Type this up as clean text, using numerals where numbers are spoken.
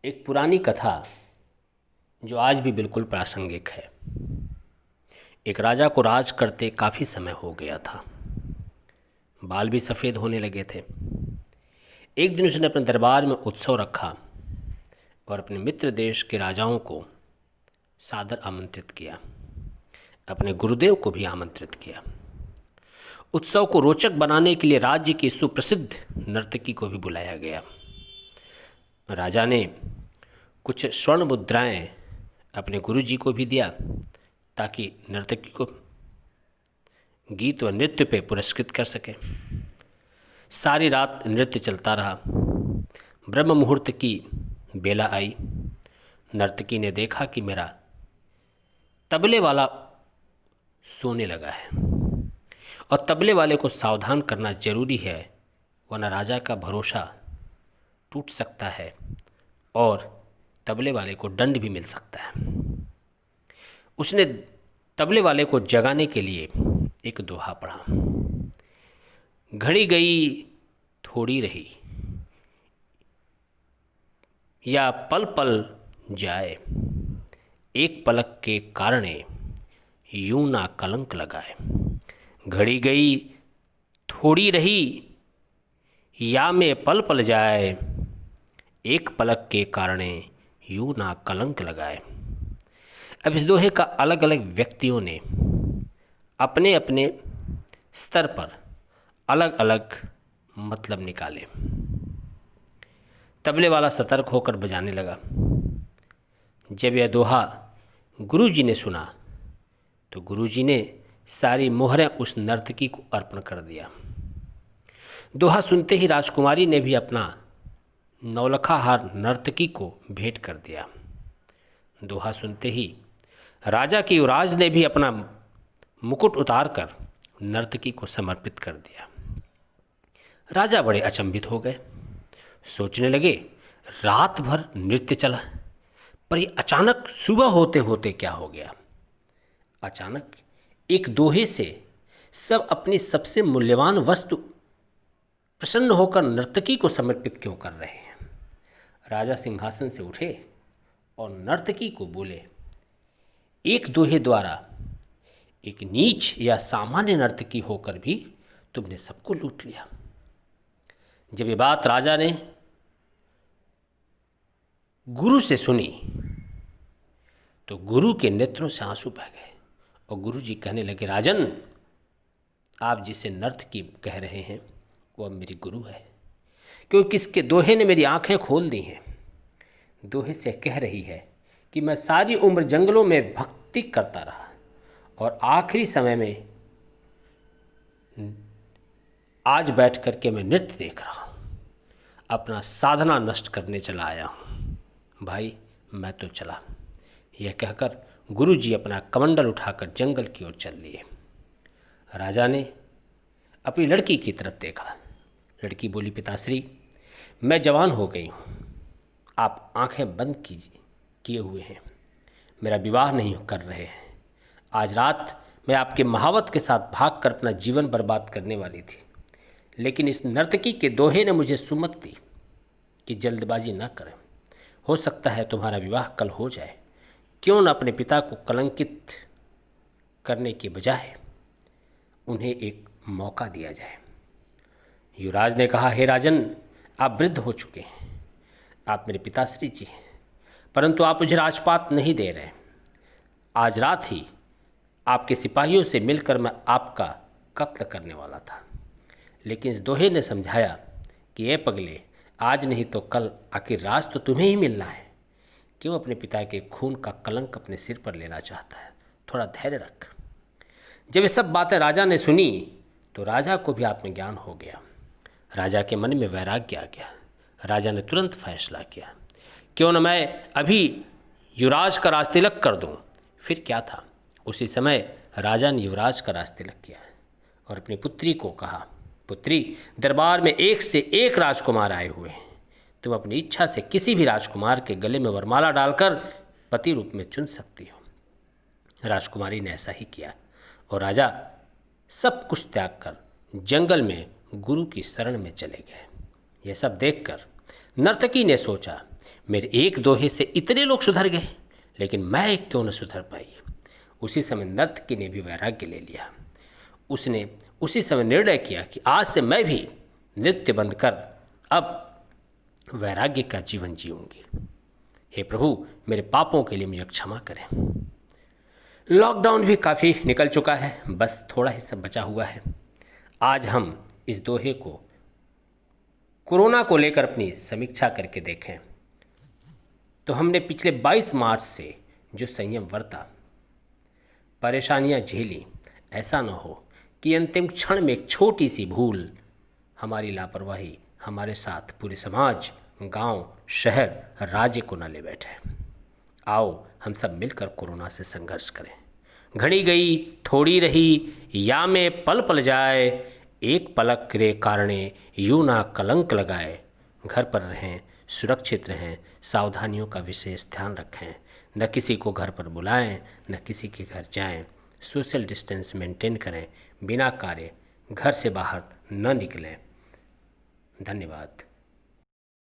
एक पुरानी कथा जो आज भी बिल्कुल प्रासंगिक है। एक राजा को राज करते काफ़ी समय हो गया था। बाल भी सफ़ेद होने लगे थे। एक दिन उसने अपने दरबार में उत्सव रखा और अपने मित्र देश के राजाओं को सादर आमंत्रित किया। अपने गुरुदेव को भी आमंत्रित किया। उत्सव को रोचक बनाने के लिए राज्य की सुप्रसिद्ध नर्तकी को भी बुलाया गया। राजा ने कुछ स्वर्ण मुद्राएं अपने गुरुजी को भी दिया ताकि नर्तकी को गीत व नृत्य पे पुरस्कृत कर सके। सारी रात नृत्य चलता रहा। ब्रह्म मुहूर्त की बेला आई। नर्तकी ने देखा कि मेरा तबले वाला सोने लगा है और तबले वाले को सावधान करना जरूरी है, वरना राजा का भरोसा टूट सकता है और तबले वाले को दंड भी मिल सकता है। उसने तबले वाले को जगाने के लिए एक दोहा पढ़ा। घड़ी गई थोड़ी रही, या पल पल जाए, एक पलक के कारणे यूं ना कलंक लगाए। घड़ी गई थोड़ी रही, या में पल पल जाए, एक पलक के कारणे यूं ना कलंक लगाए। अब इस दोहे का अलग अलग व्यक्तियों ने अपने अपने स्तर पर अलग अलग मतलब निकाले। तबले वाला सतर्क होकर बजाने लगा। जब यह दोहा गुरुजी ने सुना तो गुरुजी ने सारी मोहरें उस नर्तकी को अर्पण कर दिया। दोहा सुनते ही राजकुमारी ने भी अपना नौलखा हार नर्तकी को भेंट कर दिया। दोहा सुनते ही राजा की युवराज ने भी अपना मुकुट उतारकर नर्तकी को समर्पित कर दिया। राजा बड़े अचंभित हो गए। सोचने लगे, रात भर नृत्य चला, पर ये अचानक सुबह होते होते क्या हो गया। अचानक एक दोहे से सब अपनी सबसे मूल्यवान वस्तु प्रसन्न होकर नर्तकी को समर्पित क्यों कर रहे हैं। राजा सिंहासन से उठे और नर्तकी को बोले, एक दोहे द्वारा एक नीच या सामान्य नर्तकी होकर भी तुमने सबको लूट लिया। जब ये बात राजा ने गुरु से सुनी तो गुरु के नेत्रों से आंसू बह गए और गुरु जी कहने लगे, राजन, आप जिसे नर्तकी कह रहे हैं वो अब मेरी गुरु है, क्योंकि किसके दोहे ने मेरी आंखें खोल दी हैं। दोहे से कह रही है कि मैं सारी उम्र जंगलों में भक्ति करता रहा और आखिरी समय में आज बैठ कर के मैं नृत्य देख रहा हूँ, अपना साधना नष्ट करने चला आया हूँ। भाई मैं तो चला। यह कहकर गुरुजी अपना कमंडल उठाकर जंगल की ओर चल लिए। राजा ने अपनी लड़की की तरफ देखा। लड़की बोली, पिताश्री, मैं जवान हो गई हूँ, आप आंखें बंद किए हुए हैं, मेरा विवाह नहीं कर रहे हैं। आज रात मैं आपके महावत के साथ भागकर अपना जीवन बर्बाद करने वाली थी, लेकिन इस नर्तकी के दोहे ने मुझे सुमत दी कि जल्दबाजी न करें, हो सकता है तुम्हारा विवाह कल हो जाए। क्यों न अपने पिता को कलंकित करने के बजाय उन्हें एक मौका दिया जाए। युवराज ने कहा, हे राजन, आप वृद्ध हो चुके हैं, आप मेरे पिताश्री जी हैं, परंतु आप मुझे राजपाट नहीं दे रहे। आज रात ही आपके सिपाहियों से मिलकर मैं आपका कत्ल करने वाला था, लेकिन इस दोहे ने समझाया कि ये पगले, आज नहीं तो कल आखिर राज तो तुम्हें ही मिलना है। क्यों अपने पिता के खून का कलंक अपने सिर पर लेना चाहता है, थोड़ा धैर्य रख। जब ये सब बातें राजा ने सुनी तो राजा को भी आत्मज्ञान हो गया। राजा के मन में वैराग्य आ गया। राजा ने तुरंत फैसला किया, क्यों न मैं अभी युवराज का राजतिलक कर दूं। फिर क्या था, उसी समय राजा ने युवराज का राजतिलक किया और अपनी पुत्री को कहा, पुत्री, दरबार में एक से एक राजकुमार आए हुए हैं, तुम अपनी इच्छा से किसी भी राजकुमार के गले में वरमाला डालकर पति रूप में चुन सकती हो। राजकुमारी ने ऐसा ही किया और राजा सब कुछ त्याग कर जंगल में गुरु की शरण में चले गए। यह सब देखकर नर्तकी ने सोचा, मेरे एक दोहे से इतने लोग सुधर गए, लेकिन मैं क्यों न सुधर पाई। उसी समय नर्तकी ने भी वैराग्य ले लिया। उसने उसी समय निर्णय किया कि आज से मैं भी नृत्य बंद कर अब वैराग्य का जीवन जीऊंगी। हे प्रभु, मेरे पापों के लिए मुझे क्षमा करें। लॉकडाउन भी काफ़ी निकल चुका है, बस थोड़ा ही सब बचा हुआ है। आज हम इस दोहे को कोरोना को लेकर अपनी समीक्षा करके देखें तो हमने पिछले 22 मार्च से जो संयम बरता, परेशानियां झेली, ऐसा न हो कि अंतिम क्षण में एक छोटी सी भूल, हमारी लापरवाही हमारे साथ पूरे समाज, गांव, शहर, राज्य को न ले बैठे। आओ हम सब मिलकर कोरोना से संघर्ष करें। घड़ी गई थोड़ी रही, या में पल पल जाए, एक पलक रे कारणे यूं ना कलंक लगाए। घर पर रहें, सुरक्षित रहें, सावधानियों का विशेष ध्यान रखें। न किसी को घर पर बुलाएं, न किसी के घर जाएं। सोशल डिस्टेंस मेंटेन करें। बिना कार्य घर से बाहर न निकलें। धन्यवाद।